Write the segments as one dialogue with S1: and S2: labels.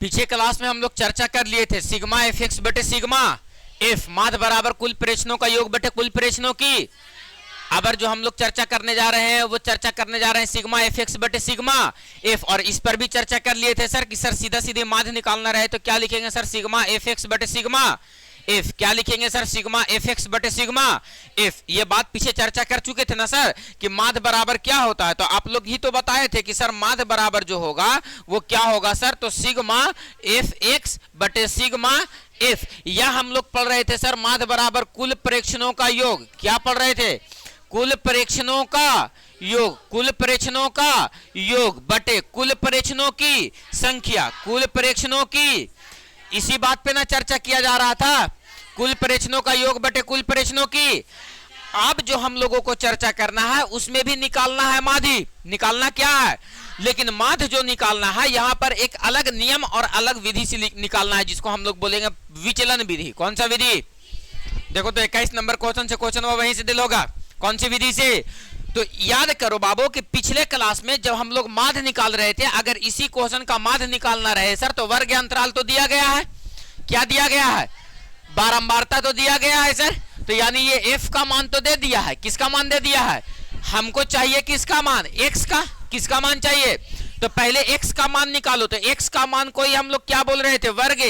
S1: पीछे क्लास में हम लोग चर्चा कर लिए थे सिग्मा एफ एक्स बटे सिग्मा एफ माध्य बराबर कुल प्रेक्षणों का योग बटे कुल प्रेक्षणों की। अब जो हम लोग चर्चा करने जा रहे हैं वो चर्चा करने जा रहे हैं सिग्मा एफ एक्स बटे सिग्मा एफ। और इस पर भी चर्चा कर लिए थे सर कि सर सीधा सीधे माध्य निकालना रहे तो क्या लिखेंगे सर सिग्मा एफ एक्स बटे सिग्मा एफ। क्या लिखेंगे सर सिग्मा एफ एक्स बटे सिग्मा एफ। ये बात पीछे चर्चा कर चुके थे ना सर कि माध्य बराबर क्या होता है। तो आप लोग ही तो बताए थे कि सर माध्य बराबर जो होगा वो क्या होगा सर, तो सिग्मा एफ एक्स बटे सिग्मा एफ। यह हम लोग पढ़ रहे थे सर माध्य बराबर कुल प्रेक्षणों का योग। क्या पढ़ रहे थे? कुल प्रेक्षणों का योग, कुल प्रेक्षणों का योग बटे कुल प्रेक्षणों की संख्या, कुल प्रेक्षणों की। इसी बात पे ना चर्चा किया जा रहा था, कुल प्रेक्षणों का योग बटे कुल प्रेक्षणों की। अब जो हम लोगों को चर्चा करना है उसमें भी निकालना है माध्य। निकालना क्या है? लेकिन माध्य जो निकालना है यहाँ पर एक अलग नियम और अलग विधि से निकालना है, जिसको हम लोग बोलेंगे विचलन विधि। कौन सा विधि? देखो तो 21 नंबर क्वेश्चन से क्वेश्चन वो वहीं से दिल होगा। कौन सी विधि से? तो याद करो बाबू कि पिछले क्लास में जब हम लोग माध्य निकाल रहे थे, अगर इसी क्वेश्चन का माध्य निकालना रहे सर तो वर्ग अंतराल तो दिया गया है। क्या दिया गया है? बारंबारता तो दिया गया है सर। तो यानी ये एफ का मान तो दे दिया है। किसका मान दे दिया है? हमको चाहिए किसका मान? एक्स का। किसका मान चाहिए? तो पहले x का मान निकालो। तो x का मान कोई हम लोग क्या बोल रहे थे? वर्ग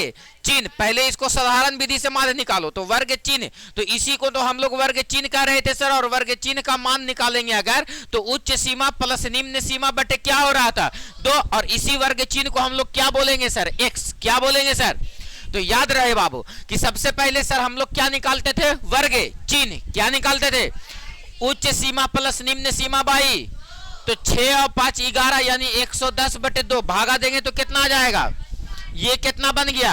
S1: चिन्ह। पहले इसको साधारण विधि से माध्य निकालो तो वर्ग चिन्ह। तो इसी को तो हम लोग वर्ग चिन्ह कह रहे थे सर। और वर्ग चिन्ह का मान निकालेंगे अगर तो उच्च सीमा प्लस निम्न सीमा बटे क्या हो रहा था? 2। और इसी वर्ग चिन्ह को हम लोग क्या बोलेंगे सर? x। क्या बोलेंगे सर? तो याद रहे बाबू कि सबसे पहले सर हम लोग क्या निकालते थे? वर्ग चिन्ह। क्या निकालते थे? उच्च सीमा प्लस निम्न सीमा बाई। तो 6 और 5 11 यानी 110 बटे 2 भागा देंगे तो कितना आ जाएगा? ये कितना बन गया?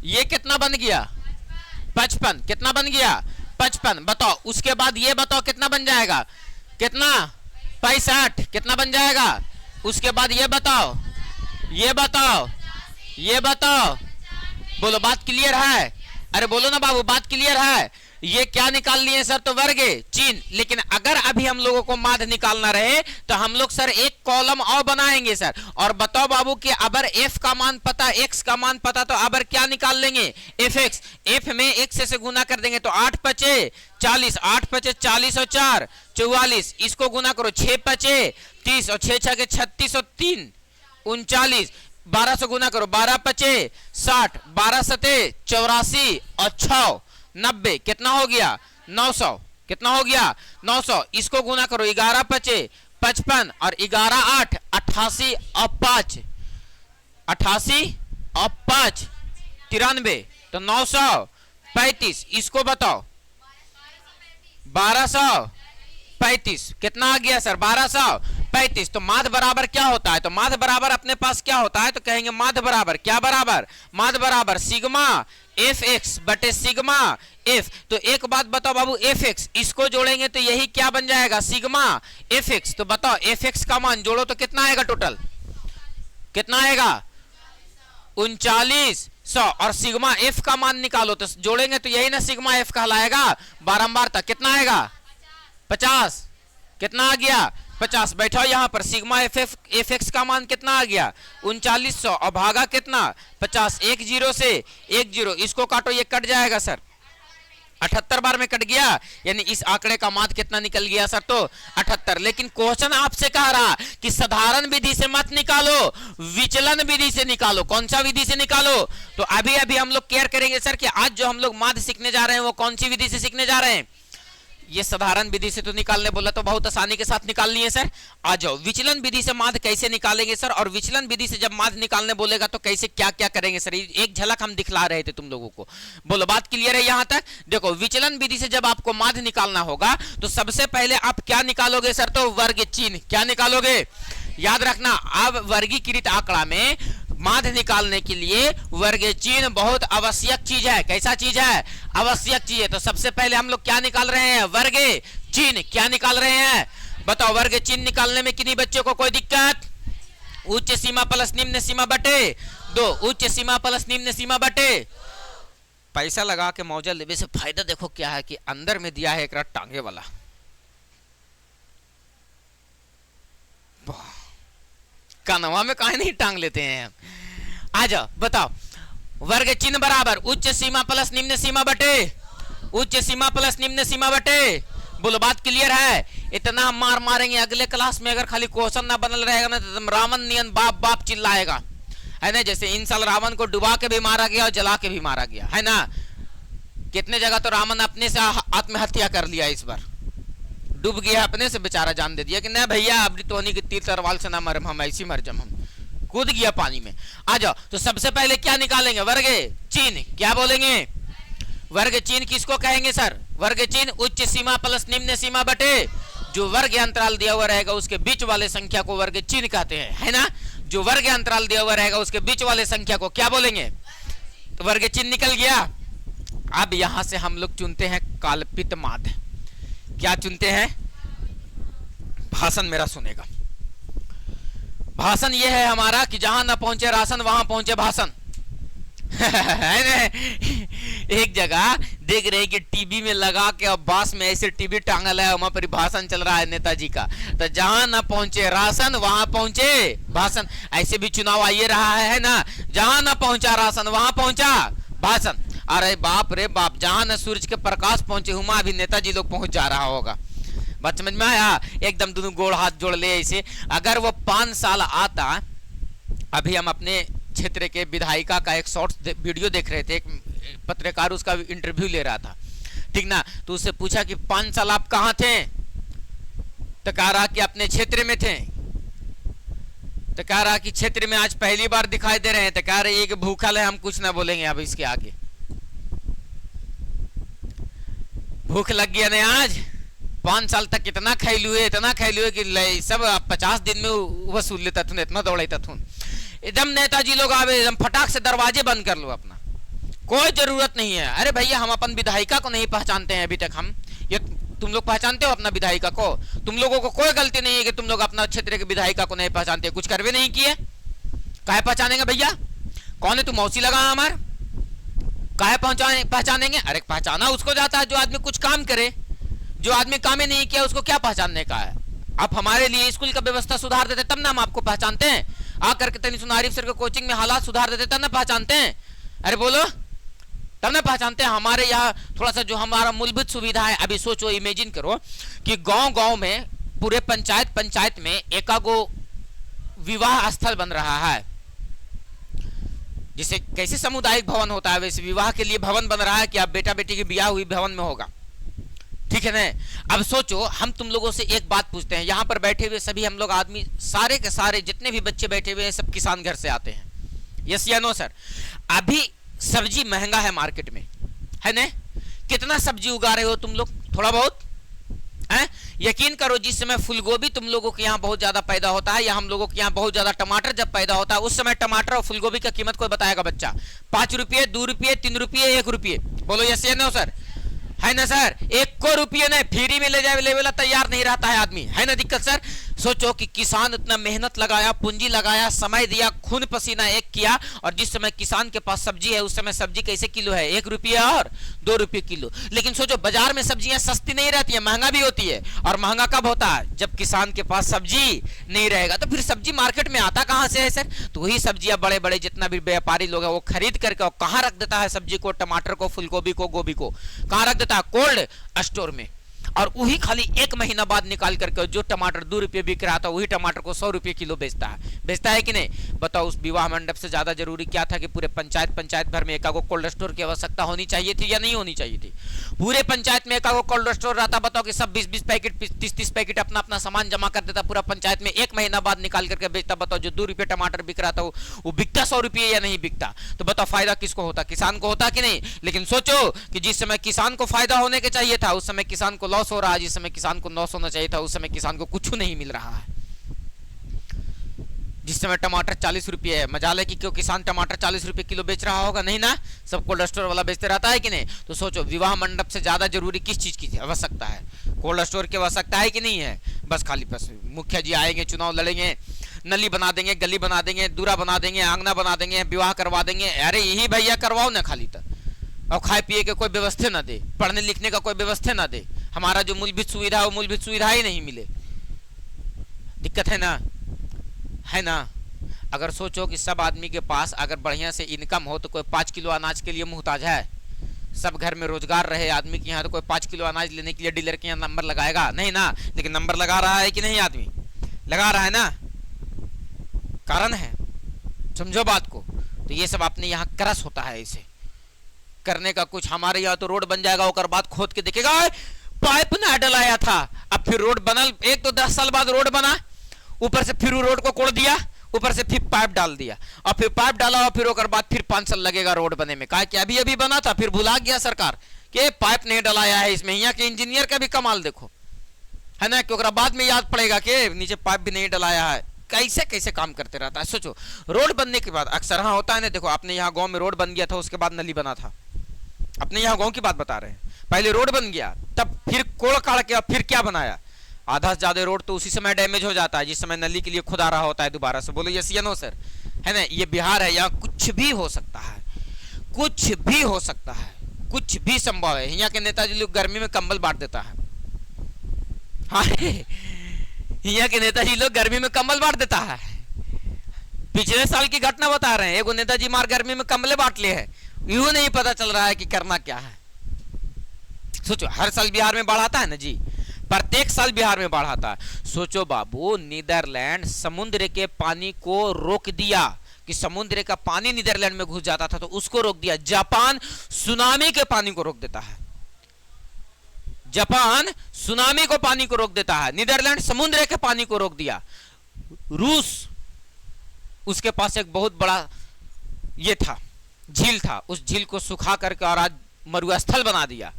S1: ये कितना बन गया? 55। कितना बन गया? 55। बताओ उसके बाद ये बताओ कितना बन जाएगा? कितना? 65। कितना बन जाएगा? उसके बाद ये बताओ, ये बताओ, ये बताओ। बोलो बात क्लियर है? अरे बोलो ना बाबू बात क्लियर है? ये क्या निकाल लिए सर? तो वर्ग चिन्ह। लेकिन अगर अभी हम लोगों को माध्य निकालना रहे तो हम लोग सर एक कॉलम और बनाएंगे सर। और बताओ बाबू कि अगर f का मान पता, x का मान पता, तो अगर क्या निकाल लेंगे? fx। f में x से गुना कर देंगे तो 8 पचे 40, 8 पचे 40 और 4 44। इसको गुना करो 6 पचे 30 और 6 6 36 और 3 39। 12 से गुना करो 12 पचे 60, 12 सते 84 और 6 90। कितना हो गया? 900। कितना हो गया? 900। इसको गुना करो 11 पचे 55 और 11 8 88 और 5 88 और 5 93। तो 935। इसको बताओ 1235। कितना आ गया सर? 1235। तो माध्य बराबर क्या होता है? तो माध्य बराबर अपने पास क्या होता है? तो कहेंगे माध्य बराबर क्या बराबर? माध्य बराबर सिग्मा एफ एक्स बटे सिग्मा एफ। तो एक बात बताओ बाबू, एफ एक्स इसको जोड़ेंगे तो यही क्या बन जाएगा? Sigma F x. तो बताओ एफ एक्स का मान जोड़ो तो कितना आएगा टोटल? कितना आएगा? 3900। और सिग्मा एफ का मान निकालो तो जोड़ेंगे तो यही ना सिग्मा एफ कहलाएगा। बारंबार तक कितना आएगा? 50। कितना आ गया? 50। बैठो यहाँ पर सिग्मा एफ एक्स का मान कितना आ गया? 3900 और भागा कितना? 50। 1 0 से 1 0। इसको काटो ये कट जाएगा सर। 78 बार में कट गया यानी इस आंकड़े का माध्य कितना निकल गया सर? तो 78। लेकिन क्वेश्चन आपसे कह रहा कि साधारण विधि से मत निकालो, विचलन विधि से निकालो। कौन सा विधि से निकालो? तो अभी अभी हम लोग केयर करेंगे सर कि आज जो हम लोग माध्य सीखने जा रहे हैं वो कौन सी विधि से सीखने जा रहे हैं? ये साधारण विधि से तो निकालने बोला तो बहुत आसानी के साथ निकालनी है सर। आ जाओ विचलन विधि से माध्य कैसे निकालेंगे सर, और विचलन विधि से जब माध्य निकालने बोलेगा तो कैसे क्या क्या करेंगे सर, एक झलक हम दिखला रहे थे तुम लोगों को। बोलो बात क्लियर है यहाँ तक? देखो विचलन विधि से जब आपको माध्य निकालना होगा तो सबसे पहले आप क्या निकालोगे सर? तो वर्ग चिन्ह। क्या निकालोगे? याद रखना अब वर्गीकृत आंकड़ा में माध्य निकालने के लिए वर्ग चिन्ह बहुत आवश्यक चीज है। कैसा चीज है? आवश्यक चीज है। तो सबसे पहले हम लोग क्या निकाल रहे हैं? वर्ग चिन्ह। क्या निकाल रहे हैं? बताओ वर्ग चिन्ह निकालने में किन्हीं बच्चों को कोई दिक्कत? उच्च सीमा प्लस निम्न सीमा बटे 2। उच्च सीमा प्लस निम्न सीमा बटे। पैसा लगा के मौजा लेवे से फायदा देखो क्या है कि अंदर में दिया है एक टांगे वाला। कानवा में काहे नहीं टांग लेते हैं हम। आ जाओ बताओ, वर्ग चिन्ह बराबर उच्च सीमा प्लस निम्न सीमा बटे उच्च सीमा प्लस निम्न सीमा बटे। बोलो बात क्लियर है? इतना मार मारेंगे अगले क्लास में, अगर खाली क्वेश्चन ना बनल रहेगा ना तो रावण नियन बाप बाप चिल्लाएगा, है ना। जैसे इन साल रावण को डुबा के भी मारा गया और जला के भी मारा गया, है ना। कितने जगह तो रावण अपने से आत्महत्या कर लिया, इस बार डूब गया अपने से, बेचारा जान दे दिया कि नहीं भैया अब तोहनी की तीर तरवाल से ना मरम, हम ऐसी मर जम, हम कूद गया पानी में। आ जाओ, तो सबसे पहले क्या निकालेंगे? वर्ग चिन्ह। क्या बोलेंगे? वर्ग चिन्ह किसको कहेंगे सर? वर्ग चिन्ह उच्च सीमा प्लस निम्न सीमा बटे जो वर्ग अंतराल दिया हुआ रहेगा उसके बीच वाले संख्या को वर्ग चिन्ह कहते हैं, है ना। जो वर्ग अंतराल दिया हुआ रहेगा उसके बीच वाले संख्या को क्या बोलेंगे? तो वर्ग चिन्ह निकल गया। अब यहां से हम लोग चुनते हैं कल्पित माध्य। क्या चुनते हैं? भाषण मेरा सुनेगा। भाषण यह है हमारा कि जहां ना पहुंचे राशन वहां पहुंचे भाषण। एक जगह देख रहे कि टीवी में लगा के और बांस में ऐसे टीवी टांगल है, वहां पर भाषण चल रहा है नेताजी का। तो जहां ना पहुंचे राशन वहां पहुंचे भाषण। ऐसे भी चुनाव आइए रहा है ना, जहां ना पहुंचा राशन वहां पहुंचा भाषण। अरे बाप रे बाप, जहां ना सूरज के प्रकाश पहुंचे हुआ भी नेताजी लोग पहुंच जा रहा होगा। बात समझ में आया? एकदम दोनों गोड़ हाथ जोड़ ले ऐसे। अगर वो 5 साल आता, अभी हम अपने क्षेत्र के विधायिका का एक शॉर्ट वीडियो देख रहे थे, एक पत्रकार उसका इंटरव्यू ले रहा था, ठीक ना। तो उससे पूछा कि 5 साल आप कहाँ थे? तो कह रहा कि अपने क्षेत्र में थे। तो कह रहा कि क्षेत्र में आज पहली बार दिखाई दे रहे हैं। तो कह रहे ये भूखल है, हम कुछ ना बोलेंगे अब इसके आगे। भूख लग गया ना आज, 5 साल तक इतना खैलू है, इतना खैलू है कि सब 50 दिन में वसूल लेता था, इतना दौड़ता था। एकदम नेताजी लोग आवे, एकदम फटाक से दरवाजे बंद कर लो अपना, कोई जरूरत नहीं है। अरे भैया हम अपन विधायिका को नहीं पहचानते हैं अभी तक। हम ये तुम लोग पहचानते हो अपना विधायिका को? तुम लोगों को कोई गलती नहीं है कि तुम लोग अपना क्षेत्र के विधायिका को नहीं पहचानते, कुछ करवे नहीं किए, काहे पहचानेंगे भैया? कौन है तू? मौसी लगा हमार, काहे पहचानेंगे? अरे पहचाना उसको जाता है जो आदमी कुछ काम करे, जो आदमी काम ही नहीं किया उसको क्या पहचानने का है? आप हमारे लिए स्कूल का व्यवस्था सुधार देते तब ना हम आपको पहचानते हैं। आकर के तनी सुनारिफ सर के कोचिंग में हालात सुधार देते तब ना पहचानते हैं। अरे बोलो, तब ना पहचानते हैं। हमारे यहाँ थोड़ा सा जो हमारा मूलभूत सुविधा है, अभी सोचो, इमेजिन करो कि गांव-गांव में पूरे पंचायत में एकागो विवाह स्थल बन रहा है। जिसे कैसे सामुदायिक भवन होता है वैसे विवाह के लिए भवन बन रहा है कि आप बेटा बेटी की ब्याह हुई भवन में होगा, ठीक है ना। अब सोचो, हम तुम लोगों से एक बात पूछते हैं, यहाँ पर बैठे हुए सभी हम लोग आदमी, सारे के सारे जितने भी बच्चे बैठे हुए हैं सब किसान घर से आते हैं, यस या नो सर? अभी सब्जी महंगा है मार्केट में, है ना। कितना सब्जी उगा रहे हो तुम लोग? थोड़ा बहुत है? यकीन करो, जिस समय फूलगोभी तुम लोगों के यहाँ बहुत ज्यादा पैदा होता है या हम लोगों के यहाँ बहुत ज्यादा टमाटर जब पैदा होता है, उस समय टमाटर और फूलगोभी का कीमत कोई बताएगा बच्चा? 5 रुपये, 2 रुपये, 3 रुपये, 1 रुपये? बोलो यस या नो सर? है ना सर? 1 रुपये नहीं, फ्री में ले जाए लेवल तैयार नहीं रहता है आदमी, है ना दिक्कत सर? सोचो कि किसान इतना मेहनत लगाया, पूंजी लगाया, समय दिया, खून पसीना एक किया, और जिस समय किसान के पास सब्जी है उस समय सब्जी कैसे किलो है? 1 रुपया और 2 रुपये किलो। लेकिन सोचो बाजार में सब्जियां सस्ती नहीं रहती है, महंगा भी होती है। और महंगा कब होता है? जब किसान के पास सब्जी नहीं रहेगा। तो फिर सब्जी मार्केट में आता कहां से है सर? तो वही सब्जियां बड़े बड़े जितना भी व्यापारी लोग है वो खरीद करके कहां रख देता है? सब्जी को, टमाटर को, फूलगोभी को, गोभी को कहां रख देता है? कोल्ड स्टोर में। और वही खाली 1 महीना बाद निकाल करके जो टमाटर 2 रुपये बिक रहा था वही टमाटर को 100 रुपये किलो बेचता है कि नहीं? बताओ, उस विवाह मंडप से ज्यादा जरूरी क्या था कि पूरे पंचायत भर में एकागो कोल्ड स्टोर की आवश्यकता होनी चाहिए थी या नहीं होनी चाहिए थी? पूरे पंचायत में एकागो कोल्ड स्टोर रहता, बताओ कि सब 20-20 पैकेट, 30-30 पैकेट अपना अपना सामान जमा कर देता पूरा पंचायत में, 1 महीना बाद निकाल करके बेचता। बताओ, जो 2 रुपये टमाटर बिक रहा था वो बिकता 100 रुपये या नहीं बिकता? तो बताओ फायदा किसको होता? किसान को होता कि नहीं? लेकिन सोचो कि जिस समय किसान को फायदा होने के चाहिए था उस समय किसान को लॉस हो रहा है, जिस समय किसान को लॉस होना चाहिए था उस समय किसान को कुछ नहीं मिल रहा है। जिस समय टमाटर 40 रुपये है, मजाल है कि क्यों किसान टमाटर 40 रुपये किलो बेच रहा होगा? नहीं ना, सब कोल्ड स्टोर वाला बेचते रहता है कि नहीं? तो सोचो, विवाह मंडप से ज्यादा जरूरी किस चीज की आवश्यकता है? कोल्ड स्टोर की आवश्यकता है कि नहीं है? बस खाली बस मुखिया जी आएंगे, चुनाव लड़ेंगे, नली बना देंगे, गली बना देंगे, दूरा बना देंगे, आंगना बना देंगे, विवाह करवा देंगे। अरे यही भैया करवाओ ना खाली तक, और खाए पिए के कोई व्यवस्था ना दे, पढ़ने लिखने का कोई व्यवस्था ना दे, हमारा जो मूलभूत सुविधा है वो मूलभूत सुविधा ही नहीं मिले। दिक्कत है ना, है ना? अगर सोचो कि सब आदमी के पास अगर बढ़िया से इनकम हो तो कोई 5 किलो अनाज के लिए मुहताज है? सब घर में रोजगार रहे आदमी के यहाँ तो कोई 5 किलो अनाज लेने के लिए डीलर के यहाँ नंबर लगाएगा नहीं ना। लेकिन नंबर लगा रहा है कि नहीं? आदमी लगा रहा है ना, कारण है, समझो बात को। तो ये सब अपने यहाँ क्रस होता है, इसे करने का कुछ। हमारे यहाँ तो रोड बन जाएगा और बाद खोद के देखेगा पाइप ना डलाया था, अब फिर रोड बनल, एक तो 10 साल बाद रोड बना, ऊपर से फिर रोड को कोड़ दिया, ऊपर से फिर पाइप डाल दिया, और फिर पाइप डाला और फिर ओकर बाद फिर 5 साल लगेगा रोड बने में। कहा कि अभी अभी बना था, फिर भुला गया सरकार कि पाइप नहीं डलाया है इसमें। यहाँ के इंजीनियर का भी कमाल देखो, है ना, कि ओकरा बाद में याद पड़ेगा कि नीचे पाइप भी नहीं डलाया है। कैसे कैसे काम करते रहता है। सोचो रोड बनने के बाद अक्सर हाँ होता है ना, देखो अपने यहाँ गांव में रोड बन गया था, उसके बाद नली बना था। अपने यहाँ गांव की बात बता रहे हैं, पहले रोड बन गया, तब फिर कोड़ काड़ के फिर क्या बनाया, आधा से ज्यादा रोड तो उसी समय डैमेज हो जाता है जिस समय नली के लिए खुदा रहा होता है दोबारा से। बोलो यस या नो सर, है ना। ये बिहार है, यहाँ कुछ भी हो सकता है, कुछ भी हो सकता है, कुछ भी संभव है। यहाँ के नेताजी लोग गर्मी में कंबल बांट देता है। हाँ, यहाँ के नेताजी लोग गर्मी में कंबल बांट देता है। पिछले साल की घटना बता रहे हैं, एगो नेताजी मार गर्मी में कंबले बांट लिए है, यूं नहीं पता चल रहा है कि करना क्या है। सोचो हर साल बिहार में बाढ़ आता है ना जी, प्रत्येक साल बिहार में बाढ़ आता है। सोचो बाबू, नीदरलैंड समुद्र के पानी को रोक दिया कि समुद्र का पानी नीदरलैंड में घुस जाता था तो उसको रोक दिया। जापान सुनामी के पानी को रोक देता है, जापान सुनामी को पानी को रोक देता है, नीदरलैंड समुद्र के पानी को रोक दिया। रूस, उसके पास एक बहुत बड़ा ये था, झील था, उस झील को सुखा करके और आज मरुस्थल बना दिया।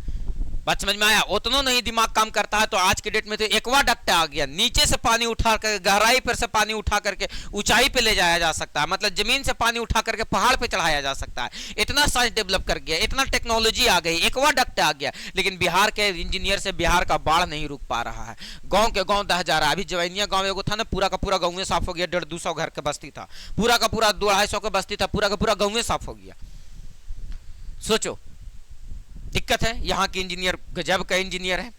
S1: बात समझ में आया? उतना नहीं दिमाग काम करता है तो आज के डेट में तो एक्वाडक्ट आ गया, नीचे से पानी उठा कर गहराई पर से पानी उठा करके ऊंचाई पे ले जाया जा सकता है, मतलब जमीन से पानी उठा करके पहाड़ पे चढ़ाया जा सकता है। इतना साइंस डेवलप कर गया, इतना टेक्नोलॉजी आ गई, एक्वाडक्ट आ गया। लेकिन बिहार के इंजीनियर से बिहार का बाढ़ नहीं रुक पा रहा है। गाँव के गाँव दह जा रहा है। अभी जवैनिया गाँव एगो था ना, पूरा का पूरा गाँव साफ हो गया, 150-200 घर का बस्ती था, पूरा का पूरा 250 का बस्ती था, पूरा का पूरा गाँव साफ हो गया। सोचो दिक्कत है। यहाँ के इंजीनियर गजब का इंजीनियर है,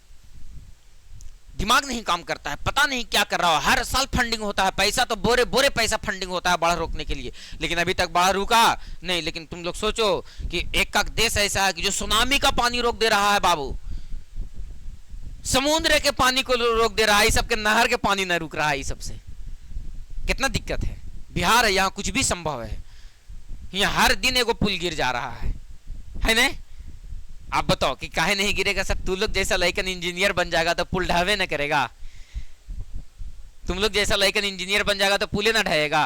S1: दिमाग नहीं काम करता है, पता नहीं क्या कर रहा है। हर साल फंडिंग होता है, पैसा तो बोरे बोरे पैसा फंडिंग होता है बाढ़ रोकने के लिए, लेकिन अभी तक बाढ़ रुका नहीं। लेकिन तुम लोग सोचो कि एक का देश ऐसा है कि जो सुनामी का पानी रोक दे रहा है बाबू, समुद्र के पानी को रोक दे रहा है, सबके नहर के पानी न रुक रहा है। सबसे कितना दिक्कत है। बिहार है, यहाँ कुछ भी संभव है। यहाँ हर दिन एगो पुल गिर जा रहा है ना। आप बताओ कि काहे नहीं गिरेगा सर? तुम लोग जैसा लड़कन इंजीनियर बन जाएगा तो पुल ढहवे न करेगा। तुम लोग जैसा लड़कन इंजीनियर बन जाएगा तो पुल ना ढहेगा।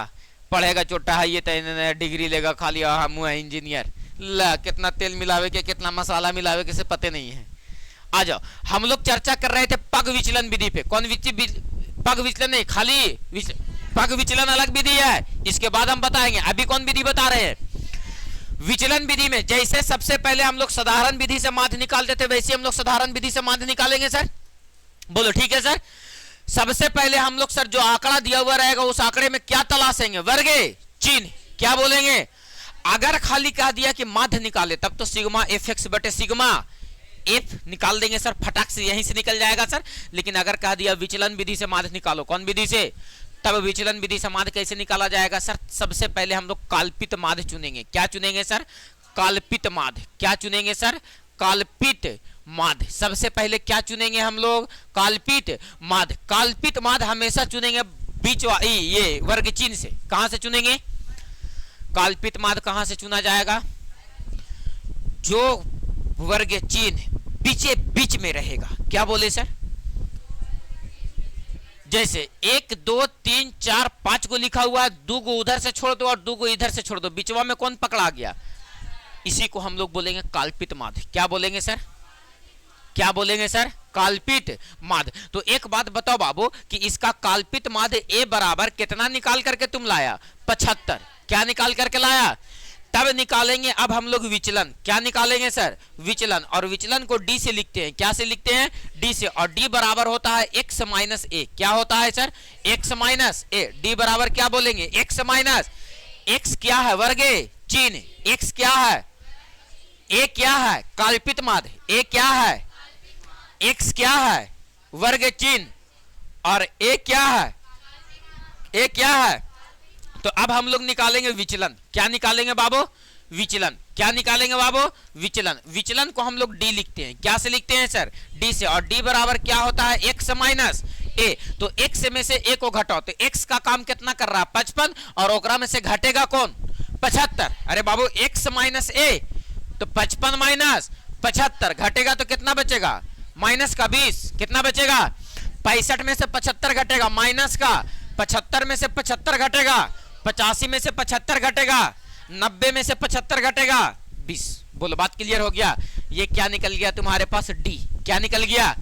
S1: पढ़ेगा छोटा है, ये डिग्री लेगा खाली, हम इंजीनियर, ला कितना तेल मिलावे के कितना मसाला मिलावे के से पते नहीं है। आ जाओ, हम लोग चर्चा कर रहे थे पग विचलन विधि पे। कौन पग विचलन नहीं, खाली पग विचलन अलग विधि है, इसके बाद हम बताएंगे। अभी कौन विधि बता रहे हैं? विचलन विधि में जैसे सबसे पहले हम लोग साधारण विधि से माध्य निकालते थे, वैसे हम लोग साधारण विधि से माध्य निकालेंगे सर। बोलो ठीक है सर। सबसे पहले हम लोग सर जो आंकड़ा दिया हुआ रहेगा उस आंकड़े में क्या तलाशेंगे? वर्ग चिन्ह। क्या बोलेंगे? अगर खाली कह दिया कि माध्य निकाले तब तो सिग्मा एफ एक्स बटे सिग्मा एफ निकाल देंगे सर, फटाक से यहीं से निकल जाएगा सर। लेकिन अगर कह दिया विचलन विधि से माध्य निकालो, कौन विधि से? तब विचलन विधि से माध्य कैसे निकाला जाएगा सर? सबसे पहले हम लोग काल्पित माध्य चुनेंगे। क्या चुनेंगे सर? काल्पित माध्य। क्या चुनेंगे सर? काल्पित माध्य। सबसे पहले क्या चुनेंगे हम लोग? काल्पित माध्य। काल्पित माध्य हमेशा चुनेंगे बीच ये वर्ग चिन्ह से। कहां से चुनेंगे? काल्पित माध्य कहां से चुना जाएगा? जो वर्ग चिन्ह बीचे बीच में रहेगा। क्या बोले सर? जैसे 1 2 3 4 5 को लिखा हुआ है, 2 को उधर से छोड़ दो और 2 को इधर से छोड़ दो, बीचवा में कौन पकड़ा गया? इसी को हम लोग बोलेंगे काल्पित माध्य। क्या बोलेंगे सर? क्या बोलेंगे सर? काल्पित माध्य। तो एक बात बताओ बाबू कि इसका काल्पित माध्य ए बराबर कितना निकाल करके तुम लाया? 75। क्या निकाल करके लाया? तब निकालेंगे अब हम लोग विचलन। क्या निकालेंगे सर? विचलन। और विचलन को डी से लिखते हैं। क्या से लिखते हैं? डी से। और डी बराबर होता है x माइनस ए। क्या होता है सर? x माइनस ए। डी बराबर क्या बोलेंगे? x माइनस x क्या है? वर्ग चिन्ह। x क्या है? ए क्या है? काल्पित माध्य। ए क्या है? x क्या है? वर्ग चिन्ह। और ए क्या है? ए क्या है? तो अब हम लोग निकालेंगे विचलन। क्या निकालेंगे बाबू? विचलन। क्या निकालेंगे बाबू? विचलन। विचलन को हम लोग डी लिखते हैं। क्या से लिखते हैं सर? डी से। और डी बराबर क्या होता है? एक्स माइनस ए। तो एक्स में से ए को घटाओ तो एक्स का काम कितना कर रहा है? 55, और ओकरा में से घटेगा कौन? 75। अरे बाबू एक्स माइनस ए, तो 55 माइनस 75 घटेगा तो कितना बचेगा? माइनस का 20। कितना बचेगा? 65 में से 75 घटेगा, माइनस का 75 में से 75 घटेगा, 85 में से 75 घटेगा, 90 में से 75 घटेगा, 20। बोलो बात क्लियर हो गया? ये क्या निकल गया तुम्हारे पास? डी। क्या निकल गया?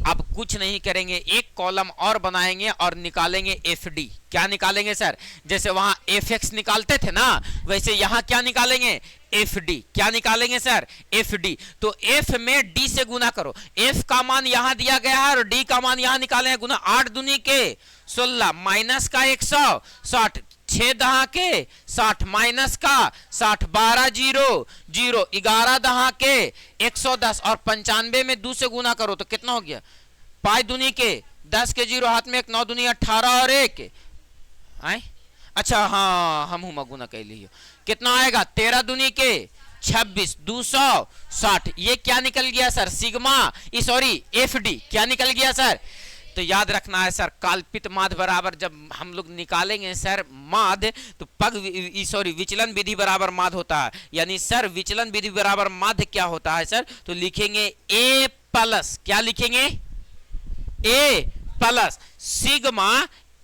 S1: अब कुछ नहीं करेंगे, एक कॉलम और बनाएंगे और निकालेंगे एफ डी। क्या निकालेंगे सर? जैसे वहां एफ एक्स निकालते थे ना, वैसे यहां क्या निकालेंगे? F D. क्या निकालेंगे सर? F D. तो एफ में डी से गुना करो। एफ का मान यहां दिया गया है और डी का मान यहां निकाले हैं। गुना 8 दूनी के 16 माइनस का 160, 6 दहा के 60 माइनस का 60, 12 जीरो जीरो, 11 दहा के 110 और 95 में 2 से गुना करो तो कितना हो गया? 5 दूनी के 10 के जीरो, हाथ में एक, 9 दूनी 18 और एक आए। अच्छा हाँ, हम हुआ गुना कह लियो। कितना आएगा? 13 दूनी के 26, 260। ये क्या निकल गया sir? Sigma, sorry F D. क्या निकल गया सर? तो याद रखना है सर, काल्पित माध्य बराबर जब हम लोग निकालेंगे सर माध्य, तो पग सॉरी विचलन विधि बराबर माध्य होता है। यानी सर विचलन विधि बराबर माध्य क्या होता है सर? तो लिखेंगे ए प्लस, क्या लिखेंगे? ए प्लस सिग्मा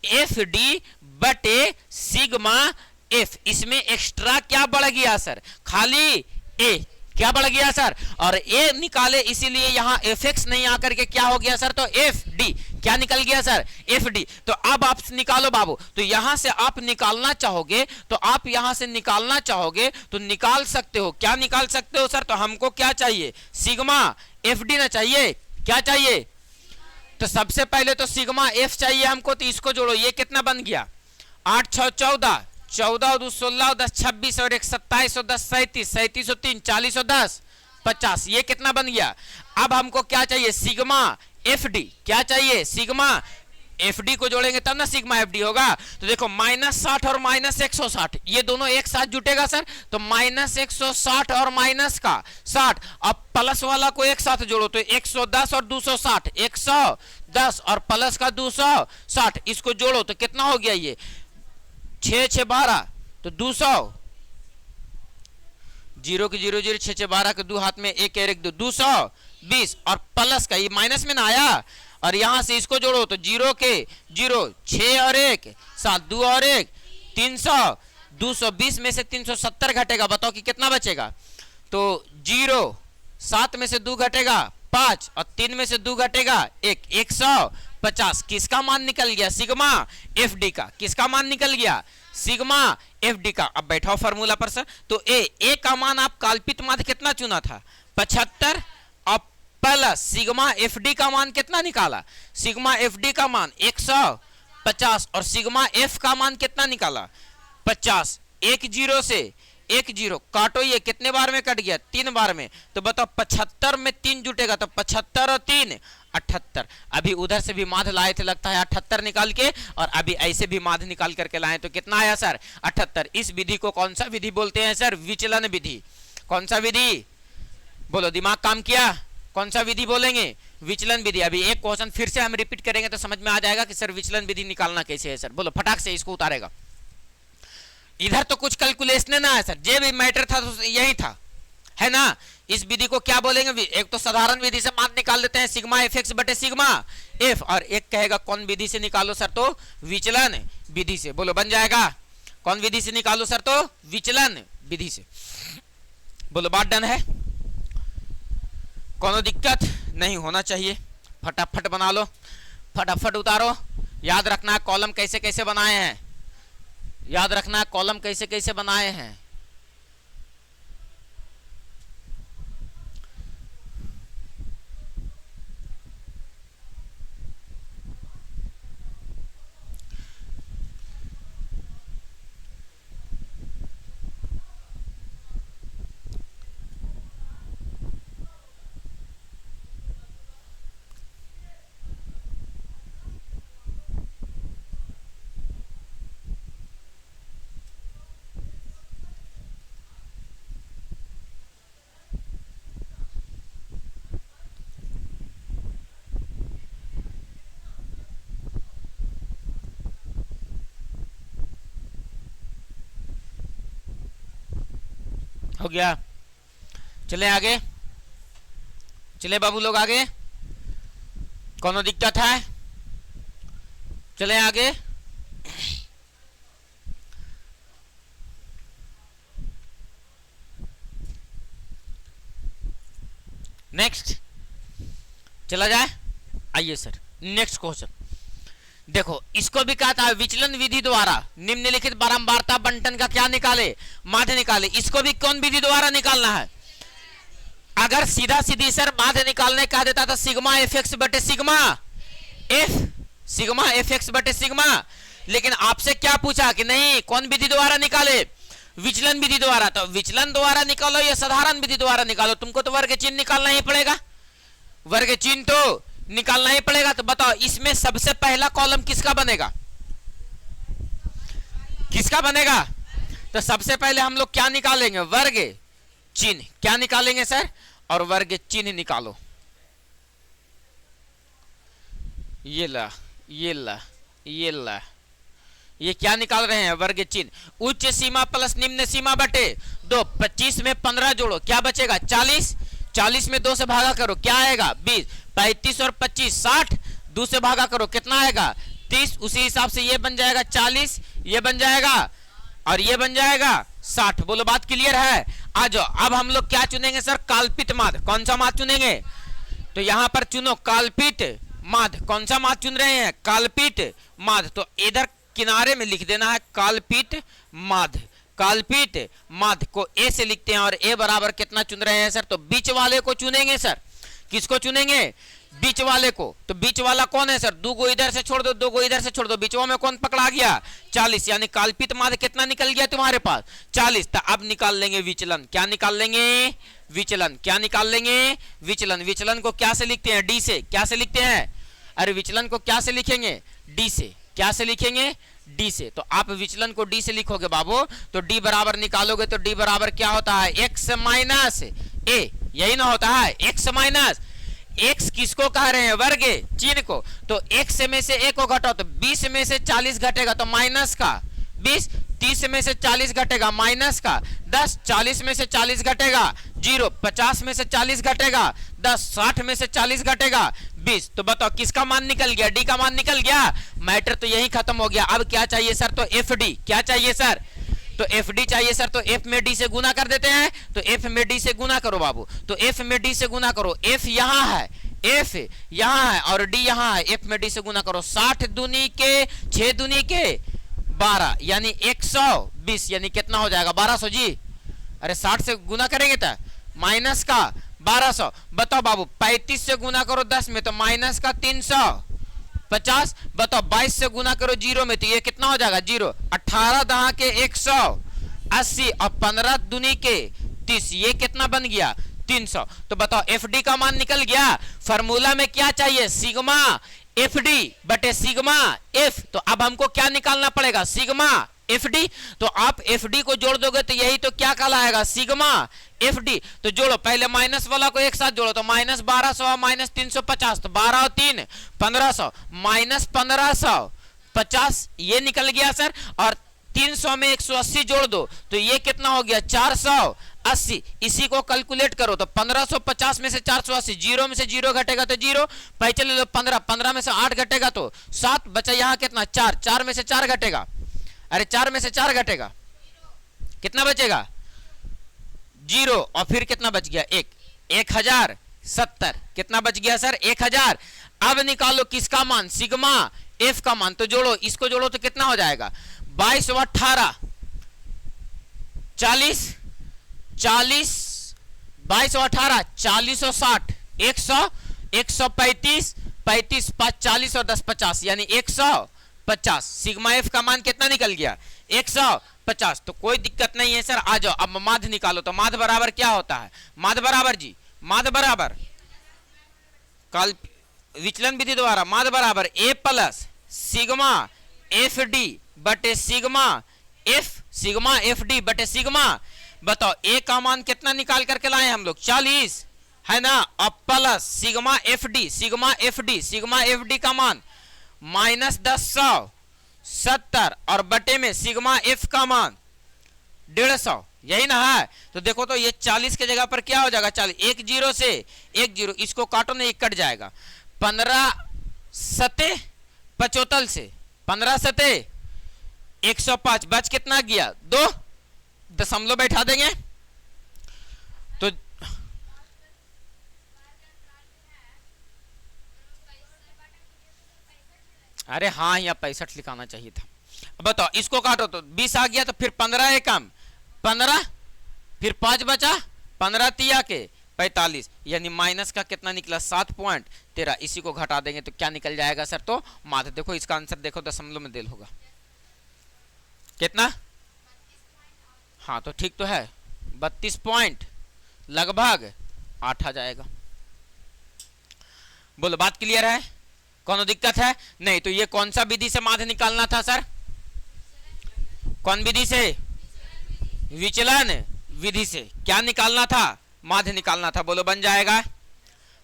S1: एफ डी बटे सिग्मा एफ। इसमें एक्स्ट्रा क्या बढ़ गया सर? खाली ए। क्या बढ़ गया सर? और ए निकाले इसीलिए यहां एफ एक्स नहीं आकर के क्या हो गया सर? तो एफ डी। क्या निकल गया सर? F D. तो अब आप निकालो बाबू। तो यहां से आप निकालना चाहोगे तो आप यहां से निकालना चाहोगे तो निकाल सकते हो। क्या निकाल सकते हो सर? तो हमको क्या चाहिए? सिग्मा एफ डी ना चाहिए? क्या चाहिए? तो सबसे पहले तो सिग्मा एफ चाहिए हमको। तो इसको जोड़ो, ये कितना बन गया? 8 6 14, 14 और 2 16 और 10 26 और 1 27 और 10 37, 37 और 3 40 और 10 50। ये कितना बन गया? अब हमको क्या चाहिए? Sigma F D. क्या चाहिए? सिग्मा एफ डी को जोड़ेंगे तब ना सिग्मा एफ डी होगा। तो देखो माइनस 60 और माइनस 160 ये दोनों एक साथ जुटेगा सर, तो माइनस 160 और माइनस का 60। अब प्लस वाला को एक साथ जोड़ो तो 110 और 260, 110 और प्लस का 260, इसको जोड़ो तो कितना हो गया? ये 6 6 12 तो 200, जीरो की जीरो जीरो, 6 6 12 के 2 हाथ में 1 1 2, 220 और प्लस का ये माइनस में ना आया, और यहां से इसको जोड़ो तो जीरो के जीरो, 6 और 1 7, 2 और 1 300, 220 में से 370 घटेगा। बताओ कि कितना बचेगा? तो 0 7 में से 2 घटेगा 5 और 3 में से 2 घटेगा 1, 150। किसका मान निकल गया? सिग्मा एफ डी का। किसका मान निकल गया? सिग्मा एफ डी का। अब बैठाओ फार्मूला पर सर। तो ए का मान आप काल्पित माध्य कितना चुना था? 75 और प्लस सिग्मा एफ डी का मान कितना निकाला? सिग्मा एफ डी का मान 150 और सिग्मा एफ का मान कितना निकाला? 50। 1 0 से 1 0 काटो, ये कितने बार में कट गया? 3 बार में। तो बताओ 75 में 3 जुटेगा तो 75 और 3 78। अभी उधर से भी माध्य लाए थे लगता है 78 निकाल के, और अभी ऐसे भी माध्य निकाल करके लाए तो कितना आया सर? 78। इस विधि को कौन सा विधि बोलते हैं सर? विचलन विधि। कौन सा विधि? बोलो, दिमाग काम किया? कौन सा विधि बोलेंगे? विचलन विधि। अभी एक क्वेश्चन फिर से हम रिपीट करेंगे तो समझ में आ जाएगा कि सर विचलन विधि निकालना कैसे है सर। बोलो फटाक से इसको उतारेगा। इधर तो कुछ कैलकुलेशन ना है सर, जे भी मैटर था तो यही था, है ना। इस विधि को क्या बोलेंगे? एक तो साधारण विधि से मान निकाल लेते हैं सिग्मा एफ एक्स बटे सिग्मा एफ, और एक कहेगा कौन विधि से निकालो सर? तो विचलन विधि से। बोलो बन जाएगा? कौन विधि से निकालो सर? तो विचलन विधि से। बोलो बात डन है? कोनो दिक्कत नहीं होना चाहिए। फटाफट बना लो, फटाफट उतारो। याद रखना कॉलम कैसे कैसे बनाए हैं, याद रखना कॉलम कैसे कैसे बनाए हैं। हो गया। चले आगे, चले बाबू लोग आगे, कोनो दिक्कत है? चले आगे। नेक्स्ट चला जाए, आइए सर नेक्स्ट क्वेश्चन देखो। इसको भी कहा था विचलन विधि द्वारा निम्नलिखित बारंबारता बंटन का क्या निकाले, माध्य निकाले। इसको भी कौन विधि द्वारा निकालना है? अगर सीधा सीधी सर माध्य निकालने कहा देता था सिग्मा एफ एक्स बटे sigma F, sigma F x बटे सिग्मा, लेकिन आपसे क्या पूछा कि नहीं कौन विधि द्वारा निकाले, विचलन विधि द्वारा। तो विचलन द्वारा निकालो या साधारण विधि द्वारा निकालो, तुमको तो वर्ग चिन्ह निकालना ही पड़ेगा, वर्ग चिन्ह तो निकालना ही पड़ेगा। तो बताओ इसमें सबसे पहला कॉलम किसका बनेगा, किसका बनेगा? तो सबसे पहले हम लोग क्या निकालेंगे, वर्ग चिन्ह। क्या निकालेंगे सर? और वर्ग चिन्ह निकालो। ये ला, ये ला, ये ला, ये क्या निकाल रहे हैं, वर्ग चिन्ह। उच्च सीमा प्लस निम्न सीमा बटे 2, 25 में 15 जोड़ो, क्या बचेगा 40, 40 में 2 से भागा करो, क्या आएगा 20, 35 और 25 60, 2 से भागा करो कितना आएगा 30, उसी हिसाब से ये बन जाएगा 40, ये बन जाएगा और ये बन जाएगा 60। बोलो बात क्लियर है? आ जाओ, अब हम लोग क्या चुनेंगे सर, काल्पित माध्य। कौन सा माध्य चुनेंगे? तो यहां पर चुनो काल्पित माध्य। कौन सा माध्य चुन रहे हैं, काल्पित माध्य। तो इधर किनारे में लिख देना है काल्पित माध्य। काल्पित माध्य को ए से लिखते हैं और ए बराबर कितना चुन रहे हैं सर, तो बीच वाले को चुनेंगे सर। किसको चुनेंगे? बीच वाले को। तो बीच वाला कौन है सर, 2 को इधर से छोड़ दो, 2 को इधर से छोड़ दो, बीचवा में कौन पकड़ा गया 40, यानी काल्पित माध्य कितना निकल गया तुम्हारे पास 40। तो अब निकाल लेंगे विचलन। क्या निकाल लेंगे? विचलन। क्या निकाल लेंगे? विचलन। विचलन को क्या से लिखते हैं, डी से। क्या से लिखते हैं? अरे विचलन को क्या से लिखेंगे, डी से। क्या से लिखेंगे? डी से। तो आप विचलन को डी से लिखोगे बाबू, तो डी बराबर निकालोगे तो डी बराबर क्या होता है, एक्स माइनस ए, यही ना होता है, एक्स माइनस। एक्स किसको कह रहे हैं, वर्ग चिन्ह को। तो एक्स में से ए को घटाओ तो 20 में से 40 घटेगा तो माइनस का 20, 30 में से 40 घटेगा माइनस का 10, 40 में से 40 घटेगा 0, 50 में से 40 घटेगा 10, 60 में से 40 घटेगा 20। तो बताओ किसका मान निकल गया, डी का मान निकल गया। मैटर तो यही खत्म हो गया। अब क्या चाहिए सर, तो एफ डी। क्या चाहिए सर, तो एफ डी चाहिए सर। तो एफ में डी से गुना कर देते हैं, तो एफ में डी से गुना करो बाबू। तो एफ में डी से गुना करो, एफ यहाँ है, एफ यहाँ है और डी यहाँ है, एफ में डी से गुना करो। 60 दूनी के 6 दूनी के 12 यानी 120, यानी कितना हो जाएगा 1200 जी। अरे 60 से गुना करेंगे तो माइनस का 1200। बताओ बाबू 35 से गुना करो 10 में तो माइनस का 350। बताओ 22 से गुना करो 0 में तो ये कितना हो जाएगा 0। 18 दहा के 180 और 15 दूनी के 30, ये कितना बन गया 300। तो बताओ एफ डी का मान निकल गया। फार्मूला में क्या चाहिए, सिग्मा एफ डी बटे सिग्मा एफ। तो अब हमको क्या निकालना पड़ेगा, सिग्मा एफ डी। तो आप एफ डी को जोड़ दोगे तो यही तो क्या कहलाएगा, सिग्मा एफ डी। तो जोड़ो, पहले माइनस वाला को एक साथ जोड़ो तो माइनस 1200 माइनस 350, तो 12 और 3 1500 माइनस 1550, ये निकल गया सर। और 300 में 180 जोड़ दो तो ये कितना हो गया 480। इसी को कैलकुलेट करो तो 1550 में से 480, 0 में से 0 घटेगा तो 0, पहले ले लो 15, 15 में से 8 घटेगा तो 7, बचा यहाँ कितना 4, 4 में से 4 घटेगा, अरे 4 में से 4 घटेगा कितना बचेगा 0, और फिर कितना बच गया 1, 1070 कितना बच गया सर 1000। अब निकालो किसका मान, सिग्मा एफ का मान। तो जोड़ो, इसको जोड़ो तो कितना हो जाएगा 22 और 18 40, 40 22 और 18 40 और 60 100, 135 35 5 40 और 10 50 यानी 150। सिग्मा एफ का मान कितना निकल गया 150। तो कोई दिक्कत नहीं है सर, आ जाओ अब माध्य निकालो। तो माध्य बराबर क्या होता है, माध्य बराबर जी, माध्य बराबर काल विचलन विधि द्वारा माध्य बराबर ए प्लस सिग्मा एफ डी बटे सिग्मा एफ डी बटे सिग्मा। बताओ ए का मान कितना निकाल करके लाए हम लोग 40 है ना, अब प्लस सिग्मा एफ डी का मान माइनस 1070 और बटे में सिग्मा एफ का मान 150, यही ना है। तो देखो तो ये 40 के जगह पर क्या हो जाएगा, 40, एक जीरो से एक जीरो, इसको काटो ना, एक कट जाएगा। 15 सते 75 से 15 सते 105, बच कितना गया, 2 दशमलव बैठा देंगे तो अरे हाँ, यहाँ 65 लिखाना चाहिए था। अब बताओ इसको काटो तो 20 आ गया, तो फिर 15 है कम 15, फिर 5 बचा, 15 तिया के 45, यानी माइनस का कितना निकला 7.13। इसी को घटा देंगे तो क्या निकल जाएगा सर, तो मात्र देखो इसका आंसर देखो दशमलव में देल होगा कितना, हाँ तो ठीक तो है 32 पॉइंट लगभग 8 आ जाएगा। बोलो बात क्लियर है, कौन दिक्कत है नहीं। तो ये कौन सा विधि से माध्य निकालना था सर, कौन विधि से, विचलन विधि से क्या निकालना था, माध्य निकालना था। बोलो बन जाएगा,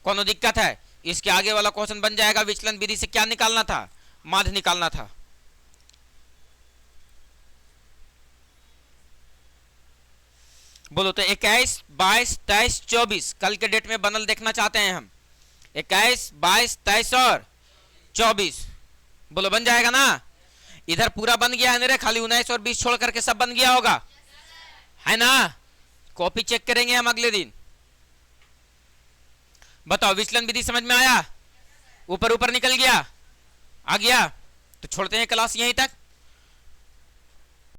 S1: कौन दिक्कत है। इसके आगे वाला क्वेश्चन बन जाएगा, विचलन विधि से क्या निकालना था, माध्य निकालना था। बोलो तो 21, 22, 23, 24 कल के डेट में बनल देखना चाहते हैं हम, 21, 22, 23 और 24। बोलो बन जाएगा ना, इधर पूरा बन गया है ना रे, खाली 19 और 20 छोड़ करके सब बन गया होगा, है ना। कॉपी चेक करेंगे हम अगले दिन। बताओ विचलन विधि समझ में आया, ऊपर ऊपर निकल गया, आ गया। तो छोड़ते हैं क्लास यहीं तक।